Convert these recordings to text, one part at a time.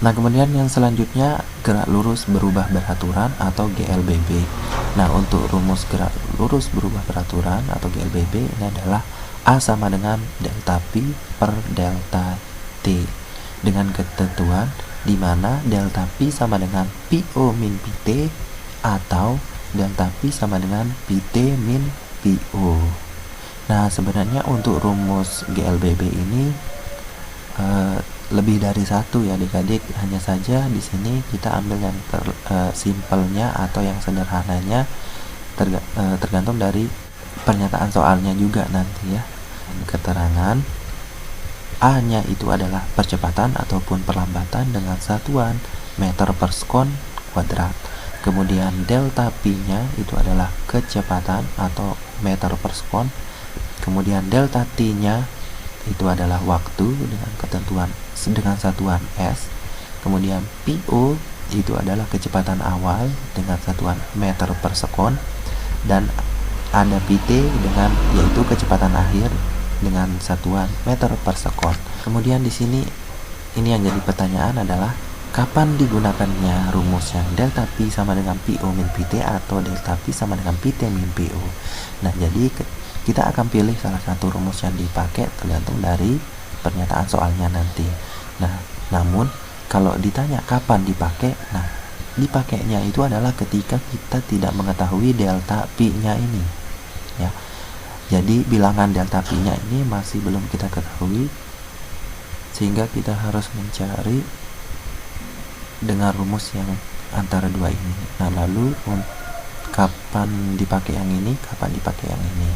Nah, kemudian yang selanjutnya gerak lurus berubah beraturan atau GLBB. Nah, untuk rumus gerak lurus berubah beraturan atau GLBB ini adalah A sama dengan delta Pi per delta T dengan ketentuan di mana delta Pi sama dengan PO min PT atau delta Pi sama dengan PT min PO. Nah, sebenarnya untuk rumus GLBB ini lebih dari satu ya adik-adik, hanya saja di sini kita ambil yang simpelnya atau yang sederhananya, tergantung dari pernyataan soalnya juga nanti ya. Keterangan A nya itu adalah percepatan ataupun perlambatan dengan satuan meter per sekon kuadrat, kemudian delta P nya itu adalah kecepatan atau meter per sekon, kemudian delta T nya itu adalah waktu dengan ketentuan dengan satuan S, kemudian PO itu adalah kecepatan awal dengan satuan meter per sekon, dan ada PT dengan yaitu kecepatan akhir dengan satuan meter per sekon. Kemudian di sini ini yang jadi pertanyaan adalah kapan digunakannya rumus yang delta P sama dengan PO min PT atau delta P sama dengan PT min PO. Nah, jadi kita akan pilih salah satu rumus yang dipakai tergantung dari pernyataan soalnya nanti. Nah, namun kalau ditanya kapan dipakai, nah dipakainya itu adalah ketika kita tidak mengetahui delta P-nya ini ya. Jadi bilangan delta P-nya ini masih belum kita ketahui, sehingga kita harus mencari dengan rumus yang antara dua ini. Nah, lalu kapan dipakai yang ini, kapan dipakai yang ini.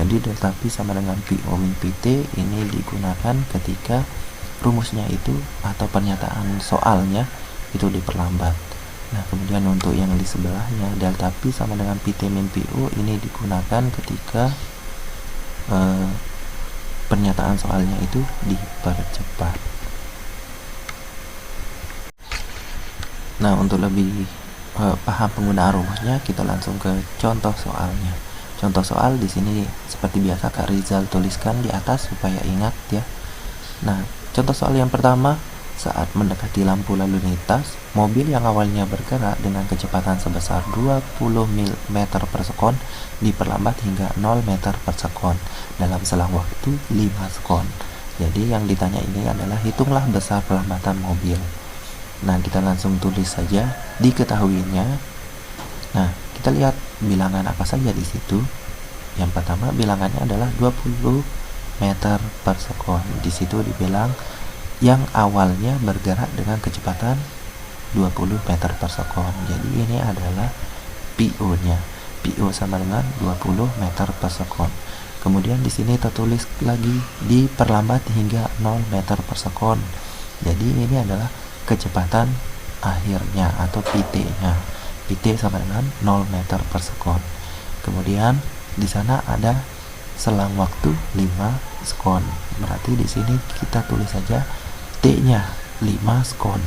Jadi delta P sama dengan PO min PT ini digunakan ketika rumusnya itu atau pernyataan soalnya itu diperlambat. Nah, kemudian untuk yang di sebelahnya delta P sama dengan PT min PO ini digunakan ketika pernyataan soalnya itu dipercepat. Nah, untuk lebih paham penggunaan rumusnya, kita langsung ke contoh soalnya. Contoh soal di sini seperti biasa Kak Rizal tuliskan di atas supaya ingat ya. Nah, contoh soal yang pertama, saat mendekati lampu lalu lintas, mobil yang awalnya bergerak dengan kecepatan sebesar 20 meter per sekon diperlambat hingga 0 meter per sekon dalam selang waktu 5 sekon. Jadi yang ditanya ini adalah hitunglah besar perlambatan mobil. Nah, kita langsung tulis saja diketahuinya. Nah, kita lihat bilangan apa saja di situ. Yang pertama bilangannya adalah 20 meter per sekon. Di situ dibilang yang awalnya bergerak dengan kecepatan 20 meter per sekon. Jadi ini adalah PO-nya. PO sama dengan 20 meter per sekon. Kemudian di sini tertulis lagi diperlambat hingga 0 meter per sekon. Jadi ini adalah kecepatan akhirnya atau PT-nya. PT sama dengan 0 meter per sekon. Kemudian di sana ada selang waktu 5 sekon. Berarti di sini kita tulis saja T-nya 5 sekon.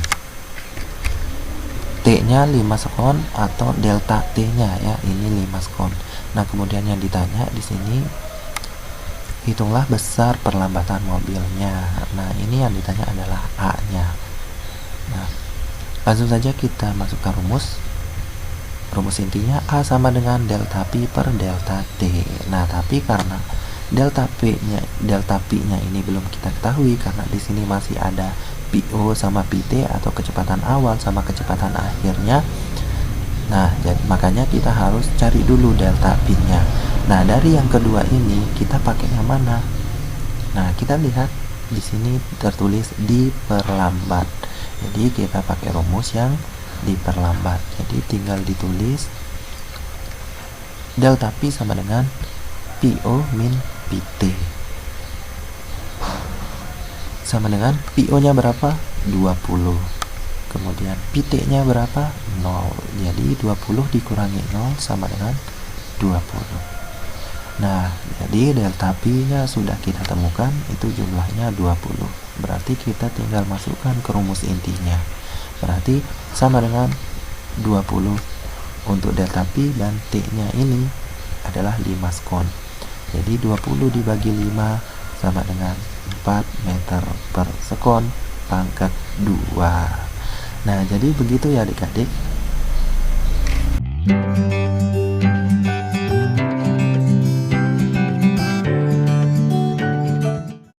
T-nya 5 sekon atau delta T-nya ya, ini 5 sekon. Nah, kemudian yang ditanya di sini hitunglah besar perlambatan mobilnya. Nah, ini yang ditanya adalah A-nya. Nah, langsung saja kita masukkan rumus. Rumus intinya A sama dengan delta P per delta T. Nah, tapi karena delta P-nya ini belum kita ketahui karena di sini masih ada PO sama PT atau kecepatan awal sama kecepatan akhirnya. Nah, makanya kita harus cari dulu delta P-nya. Nah, dari yang kedua ini kita pakai yang mana? Nah, kita lihat di sini tertulis diperlambat. Jadi kita pakai rumus yang diperlambat. Jadi tinggal ditulis delta P sama dengan PO min PT sama dengan PO nya berapa? 20. Kemudian PT nya berapa? 0. Jadi 20 dikurangi 0 sama dengan 20. Nah, jadi delta P nya sudah kita temukan, itu jumlahnya 20. Berarti kita tinggal masukkan ke rumus intinya. Berarti sama dengan 20 untuk delta P dan T nya ini adalah 5 sekon. Jadi 20 dibagi 5 sama dengan 4 meter per sekon pangkat 2. Nah, jadi begitu ya adik-adik.